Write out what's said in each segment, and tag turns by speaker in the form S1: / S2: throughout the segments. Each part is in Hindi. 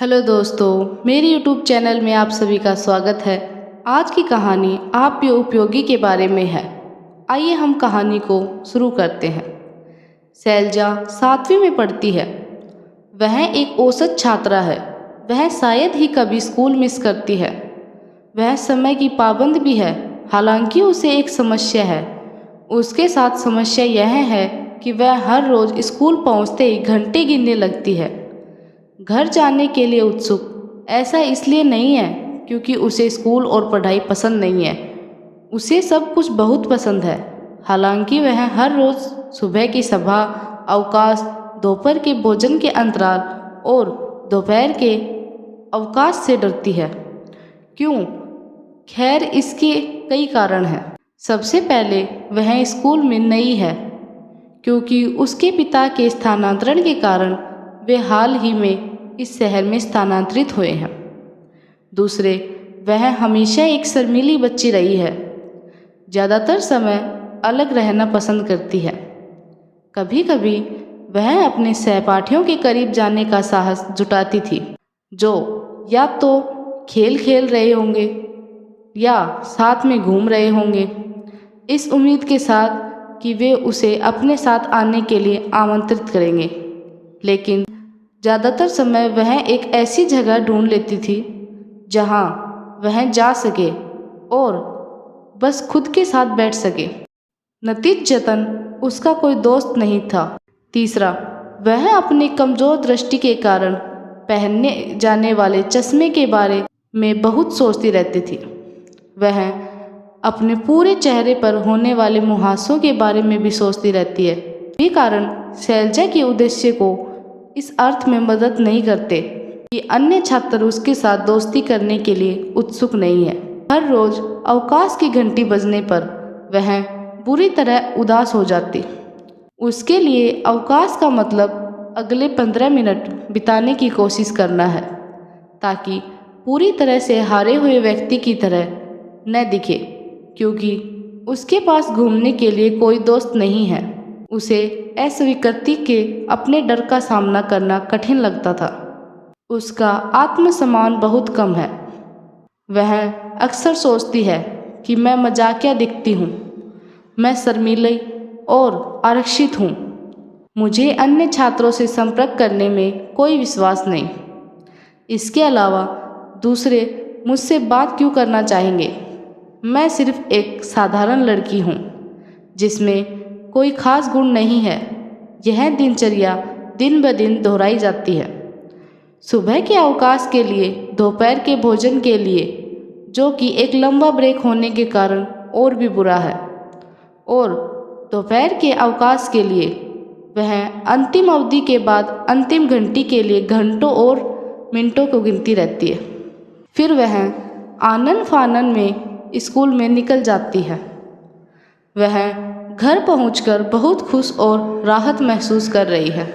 S1: हेलो दोस्तों, मेरे यूट्यूब चैनल में आप सभी का स्वागत है। आज की कहानी आप पे उपयोगी के बारे में है। आइए हम कहानी को शुरू करते हैं। शैलजा 7वीं में पढ़ती है। वह एक औसत छात्रा है। वह शायद ही कभी स्कूल मिस करती है। वह समय की पाबंद भी है। हालांकि उसे एक समस्या है। उसके साथ समस्या यह है कि वह हर रोज़ स्कूल पहुंचते ही घंटे गिनने लगती है। घर जाने के लिए उत्सुक ऐसा इसलिए नहीं है क्योंकि उसे स्कूल और पढ़ाई पसंद नहीं है। उसे सब कुछ बहुत पसंद है। हालांकि वह हर रोज़ सुबह की सभा, अवकाश, दोपहर के भोजन के अंतराल और दोपहर के अवकाश से डरती है। क्यों? खैर, इसके कई कारण हैं। सबसे पहले वह स्कूल में नई है क्योंकि उसके पिता के स्थानांतरण के कारण वे हाल ही में इस शहर में स्थानांतरित हुए हैं। दूसरे, वह हमेशा एक शर्मीली बच्ची रही है। ज़्यादातर समय अलग रहना पसंद करती है। कभी कभी वह अपने सहपाठियों के करीब जाने का साहस जुटाती थी, जो या तो खेल खेल रहे होंगे या साथ में घूम रहे होंगे, इस उम्मीद के साथ कि वे उसे अपने साथ आने के लिए आमंत्रित करेंगे। लेकिन ज़्यादातर समय वह एक ऐसी जगह ढूंढ लेती थी जहां वह जा सके और बस खुद के साथ बैठ सके। नतीजतन उसका कोई दोस्त नहीं था। तीसरा, वह अपनी कमज़ोर दृष्टि के कारण पहनने जाने वाले चश्मे के बारे में बहुत सोचती रहती थी। वह अपने पूरे चेहरे पर होने वाले मुहासों के बारे में भी सोचती रहती है। ये कारण शैलजा के उद्देश्य को इस अर्थ में मदद नहीं करते कि अन्य छात्र उसके साथ दोस्ती करने के लिए उत्सुक नहीं है। हर रोज अवकाश की घंटी बजने पर वह बुरी तरह उदास हो जाती। उसके लिए अवकाश का मतलब अगले 15 मिनट बिताने की कोशिश करना है, ताकि पूरी तरह से हारे हुए व्यक्ति की तरह न दिखे, क्योंकि उसके पास घूमने के लिए कोई दोस्त नहीं है। उसे अस्वीकृति के अपने डर का सामना करना कठिन लगता था। उसका आत्मसम्मान बहुत कम है। वह अक्सर सोचती है कि मैं मजाकिया दिखती हूँ, मैं शर्मीली और आरक्षित हूँ, मुझे अन्य छात्रों से संपर्क करने में कोई विश्वास नहीं। इसके अलावा दूसरे मुझसे बात क्यों करना चाहेंगे? मैं सिर्फ एक साधारण लड़की हूँ जिसमें कोई खास गुण नहीं है। यह दिनचर्या दिन ब दिन दोहराई जाती है। सुबह के अवकाश के लिए, दोपहर के भोजन के लिए, जो कि एक लंबा ब्रेक होने के कारण और भी बुरा है, और दोपहर के अवकाश के लिए वह अंतिम अवधि के बाद अंतिम घंटी के लिए घंटों और मिनटों को गिनती रहती है। फिर वह आनन फानन में स्कूल में निकल जाती है। वह घर पहुंचकर बहुत खुश और राहत महसूस कर रही है।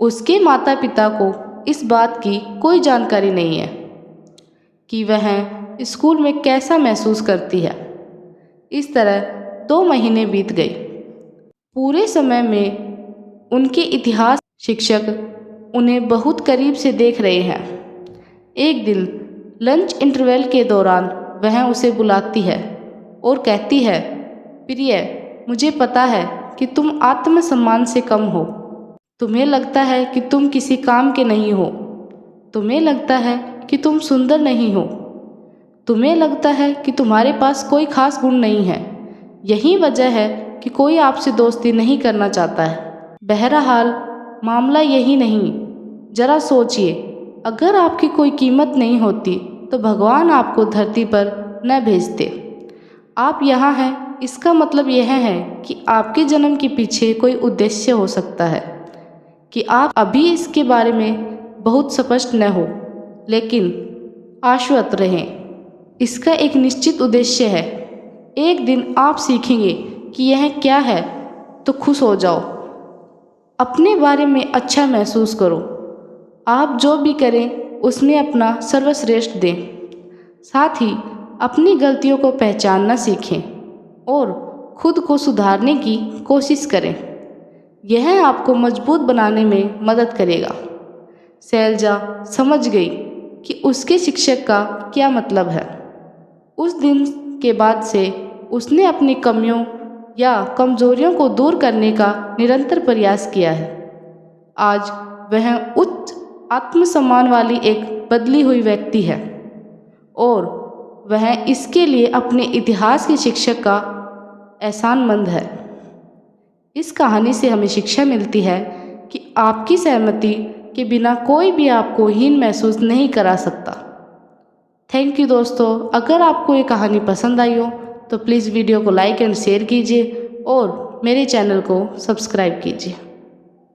S1: उसके माता पिता को इस बात की कोई जानकारी नहीं है कि वह स्कूल में कैसा महसूस करती है। इस तरह 2 महीने बीत गए। पूरे समय में उनके इतिहास शिक्षक उन्हें बहुत करीब से देख रहे हैं। एक दिन लंच इंटरवल के दौरान वह उसे बुलाती है और कहती है, प्रिय, मुझे पता है कि तुम आत्मसम्मान से कम हो। तुम्हें लगता है कि तुम किसी काम के नहीं हो। तुम्हें लगता है कि तुम सुंदर नहीं हो। तुम्हें लगता है कि तुम्हारे पास कोई खास गुण नहीं है। यही वजह है कि कोई आपसे दोस्ती नहीं करना चाहता है। बहरहाल मामला यही नहीं। जरा सोचिए, अगर आपकी कोई कीमत नहीं होती तो भगवान आपको धरती पर न भेजते। आप यहाँ हैं, इसका मतलब यह है कि आपके जन्म के पीछे कोई उद्देश्य हो सकता है कि आप अभी इसके बारे में बहुत स्पष्ट न हो, लेकिन आश्वस्त रहें, इसका एक निश्चित उद्देश्य है। एक दिन आप सीखेंगे कि यह क्या है, तो खुश हो जाओ। अपने बारे में अच्छा महसूस करो। आप जो भी करें उसमें अपना सर्वश्रेष्ठ दें। साथ ही अपनी गलतियों को पहचानना सीखें और खुद को सुधारने की कोशिश करें। यह आपको मजबूत बनाने में मदद करेगा। शैलजा समझ गई कि उसके शिक्षक का क्या मतलब है। उस दिन के बाद से उसने अपनी कमियों या कमजोरियों को दूर करने का निरंतर प्रयास किया है। आज वह उच्च आत्मसम्मान वाली एक बदली हुई व्यक्ति है और वह इसके लिए अपने इतिहास के शिक्षक का एहसानमंद है। इस कहानी से हमें शिक्षा मिलती है कि आपकी सहमति के बिना कोई भी आपको हीन महसूस नहीं करा सकता। थैंक यू दोस्तों। अगर आपको ये कहानी पसंद आई हो तो प्लीज़ वीडियो को लाइक एंड शेयर कीजिए और मेरे चैनल को सब्सक्राइब कीजिए।